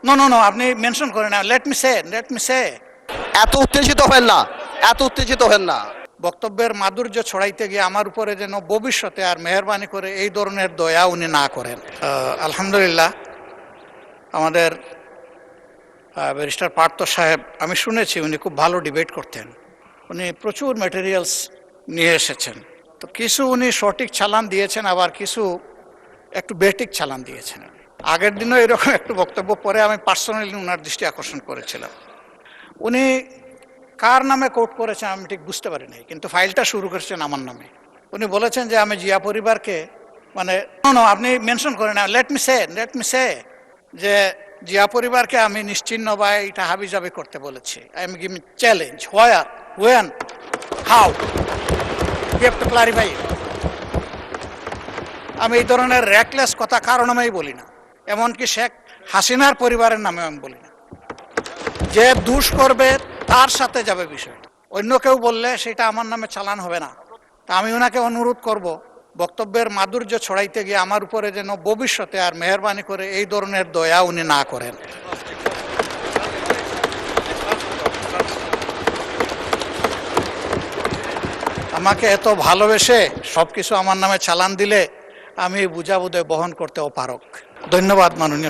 No no no, আপনি mention করেন না, লেট মি সে। এত উত্তেজিত হেন না, এত উত্তেজিত হেন না। বক্তব্যের মাধুর্য ছড়াইতে গিয়ে আমার উপরে যেন ভবিষ্যতে আর মেহরবানি করে এই ধরনের দয়া উনি না করেন। আলহামদুলিল্লাহ, আমাদের ব্যারিস্টার পার্থ সাহেব, আমি শুনেছি উনি খুব ভালো ডিবেট করতেন। উনি প্রচুর ম্যাটেরিয়ালস নিয়ে এসেছেন। তো কিছু উনি সঠিক চালান দিয়েছেন, আবার কিছু একটু বেঠিক চালান দিয়েছেন। আগের দিনও এরকম একটু বক্তব্য পরে আমি পার্সোনালি ওনার দৃষ্টি আকর্ষণ করেছিলাম। উনি কার নামে কোর্ট করেছেন আমি ঠিক বুঝতে পারি নাই, কিন্তু ফাইলটা শুরু করেছেন আমার নামে। উনি বলেছেন যে আমি জিয়া পরিবারকে, মানে নো, আপনি মেনশন করেন না, লেট মি সে, যে জিয়া পরিবারকে আমি নিশ্চিহ্ন বা এটা হাবিজাবি করতে বলেছি। I am giving challenge, where, when, how, you have to clarify. আমি এই ধরনের র্যাকলেস কথা কারো নামেই বলি না, এমনকি শেখ হাসিনার পরিবারের নামে আমি বলি না। যে দুষ করবে তার সাথে যাবে বিষয়, অন্য কেউ বললে সেটা আমার নামে চালান হবে না। তা আমি ওনাকে অনুরোধ করব, বক্তব্যের মাধুর্য ছড়াইতে গিয়ে আমার উপরে যেন ভবিষ্যতে আর মেহরবানি করে এই ধরনের দয়া উনি না করেন। আমাকে এত ভালোবেসে সবকিছু আমার নামে চালান দিলে আমি এই বোঝা বোধহয় বহন করতে অপারগ। ধন্যবাদ মাননীয়